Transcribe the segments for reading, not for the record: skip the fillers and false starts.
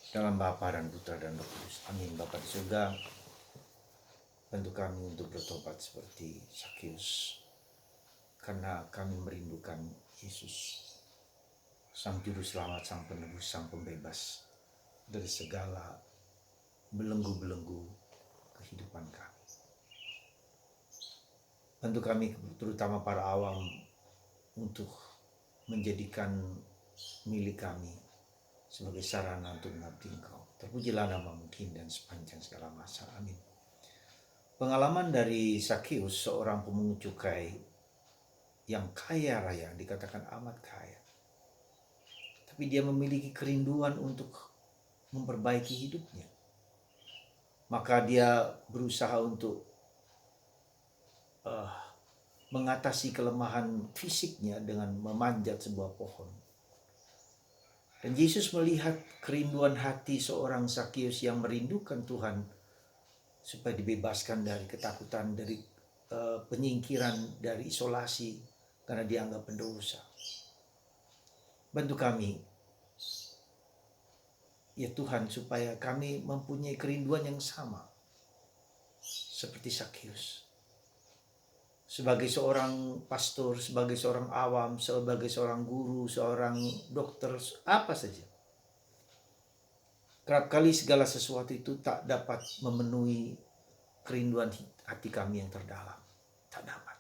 Dalam Bapa dan Putra dan Roh Kudus. Amin. Bapa di surga, bantu kami untuk bertobat seperti Sakeus, karena kami merindukan Yesus, Sang Juru Selamat, Sang Penebus, Sang Pembebas dari segala belenggu-belenggu kehidupan kami. Bantu kami, terutama para awam, untuk menjadikan milik kami sebagai sarana untuk mengabdi Engkau. Terpujilah namamu kini dan sepanjang segala masa. Amin. Pengalaman dari Sakeus, seorang pemungut cukai yang kaya raya, dikatakan amat kaya. Tapi dia memiliki kerinduan untuk memperbaiki hidupnya. Maka dia berusaha untuk mengatasi kelemahan fisiknya dengan memanjat sebuah pohon. Dan Yesus melihat kerinduan hati seorang Sakeus yang merindukan Tuhan supaya dibebaskan dari ketakutan, dari penyingkiran, dari isolasi karena dianggap pendosa. Bantu kami, ya Tuhan, supaya kami mempunyai kerinduan yang sama seperti Sakeus. Sebagai seorang pastor, sebagai seorang awam, sebagai seorang guru, seorang dokter, apa saja. Kerap kali segala sesuatu itu tak dapat memenuhi kerinduan hati kami yang terdalam. Tak dapat.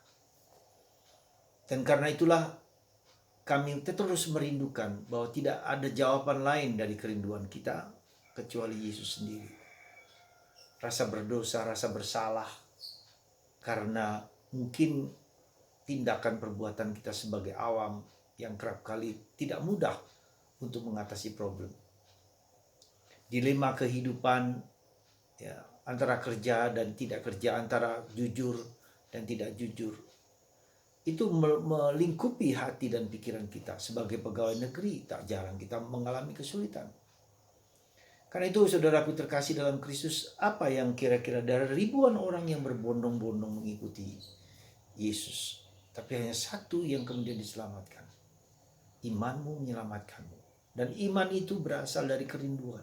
Dan karena itulah kami terus merindukan bahwa tidak ada jawaban lain dari kerinduan kita kecuali Yesus sendiri. Rasa berdosa, rasa bersalah, karena mungkin tindakan perbuatan kita sebagai awam yang kerap kali tidak mudah untuk mengatasi problem. Dilema kehidupan, ya, antara kerja dan tidak kerja, antara jujur dan tidak jujur, itu melingkupi hati dan pikiran kita. Sebagai pegawai negeri, tak jarang kita mengalami kesulitan. Karena itu, saudaraku terkasih dalam Kristus, apa yang kira-kira dari ribuan orang yang berbondong-bondong mengikuti Yesus, tapi hanya satu yang kemudian diselamatkan. Imanmu menyelamatkanmu. Dan iman itu berasal dari kerinduan.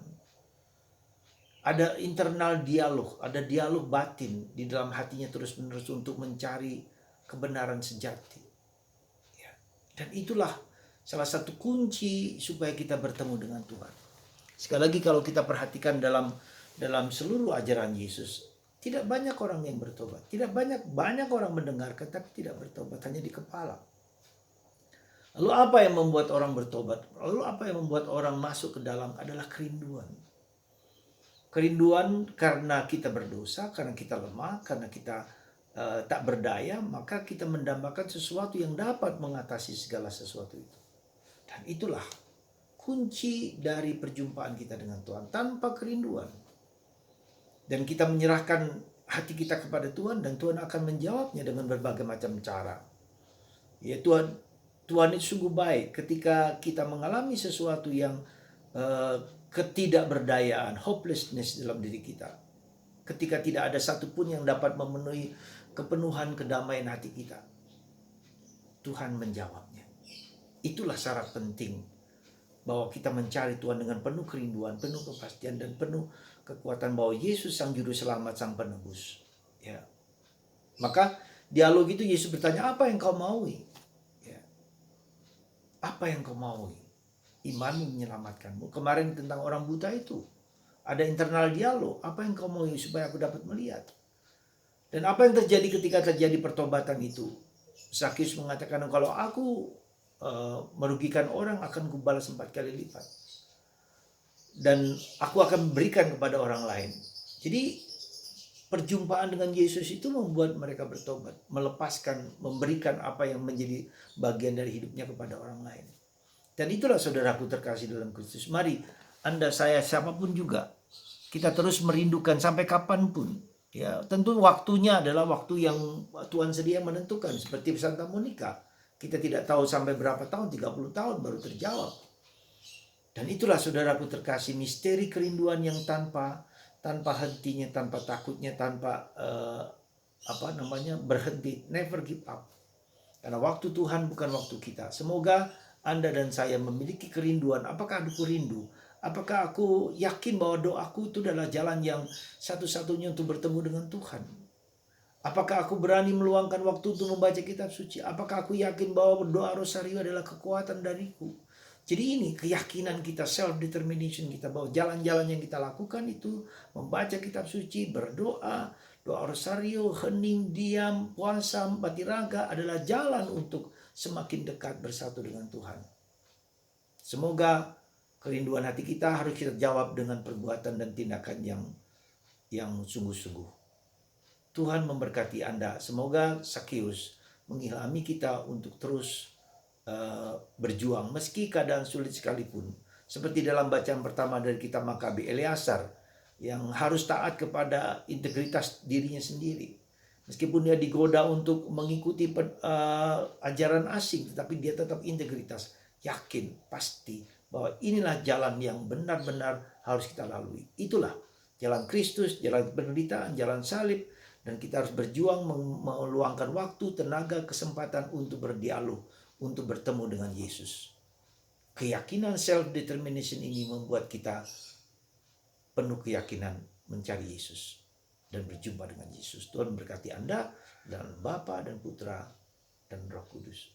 Ada internal dialog, ada dialog batin di dalam hatinya terus-menerus untuk mencari kebenaran sejati. Ya. Dan itulah salah satu kunci supaya kita bertemu dengan Tuhan. Sekali lagi, kalau kita perhatikan dalam seluruh ajaran Yesus, tidak banyak orang yang bertobat. Tidak banyak orang mendengarkan tapi tidak bertobat, hanya di kepala. Lalu apa yang membuat orang bertobat? Lalu apa yang membuat orang masuk ke dalam adalah kerinduan. Kerinduan karena kita berdosa, karena kita lemah, karena kita tak berdaya, maka kita mendambakan sesuatu yang dapat mengatasi segala sesuatu itu. Dan itulah kunci dari perjumpaan kita dengan Tuhan. Tanpa kerinduan, dan kita menyerahkan hati kita kepada Tuhan, dan Tuhan akan menjawabnya dengan berbagai macam cara. Ya, Tuhan itu sungguh baik ketika kita mengalami sesuatu yang ketidakberdayaan, hopelessness dalam diri kita. Ketika tidak ada satupun yang dapat memenuhi kepenuhan kedamaian hati kita, Tuhan menjawabnya. Itulah syarat penting bahwa kita mencari Tuhan dengan penuh kerinduan, penuh kepastian, dan penuh kekuatan bahwa Yesus Sang Juru Selamat, Sang Penebus. Ya. Maka dialog itu Yesus bertanya, apa yang kau maui? Ya. Apa yang kau maui? Imanmu menyelamatkanmu. Kemarin tentang orang buta itu, ada internal dialog. Apa yang kau mau supaya aku dapat melihat? Dan apa yang terjadi ketika terjadi pertobatan itu? Sakeus mengatakan, kalau aku merugikan orang, akan kubalas 4 kali lipat. Dan aku akan memberikan kepada orang lain. Jadi perjumpaan dengan Yesus itu membuat mereka bertobat, melepaskan, memberikan apa yang menjadi bagian dari hidupnya kepada orang lain. Dan itulah saudaraku terkasih dalam Kristus. Mari Anda, saya, siapapun juga, kita terus merindukan sampai kapanpun. Ya, tentu waktunya adalah waktu yang Tuhan sedia menentukan. Seperti Santa Monica, kita tidak tahu sampai berapa tahun, 30 tahun baru terjawab. Dan itulah saudaraku terkasih, misteri kerinduan yang tanpa hentinya, tanpa takutnya, tanpa berhenti, never give up. Karena waktu Tuhan bukan waktu kita. Semoga Anda dan saya memiliki kerinduan. Apakah aku rindu? Apakah aku yakin bahwa doaku itu adalah jalan yang satu-satunya untuk bertemu dengan Tuhan? Apakah aku berani meluangkan waktu untuk membaca kitab suci? Apakah aku yakin bahwa berdoa rosario adalah kekuatan dariku? Jadi ini keyakinan kita, self determination kita, bahwa jalan-jalan yang kita lakukan itu membaca kitab suci, berdoa, doa rosario, hening, diam, puasa, batiraga adalah jalan untuk semakin dekat bersatu dengan Tuhan. Semoga kerinduan hati kita harus kita jawab dengan perbuatan dan tindakan yang sungguh-sungguh. Tuhan memberkati Anda. Semoga Sakeus mengilhami kita untuk terus berjuang meski keadaan sulit sekalipun. Seperti dalam bacaan pertama dari kitab Makabi, Eleazar yang harus taat kepada integritas dirinya sendiri. Meskipun dia digoda untuk mengikuti ajaran asing, tetapi dia tetap integritas. Yakin, pasti bahwa inilah jalan yang benar-benar harus kita lalui. Itulah jalan Kristus, jalan penderitaan, jalan salib. Dan kita harus berjuang meluangkan waktu, tenaga, kesempatan untuk berdialog, untuk bertemu dengan Yesus. Keyakinan self-determination ini membuat kita penuh keyakinan mencari Yesus dan berjumpa dengan Yesus. Tuhan memberkati Anda dan Bapa dan Putra dan Roh Kudus.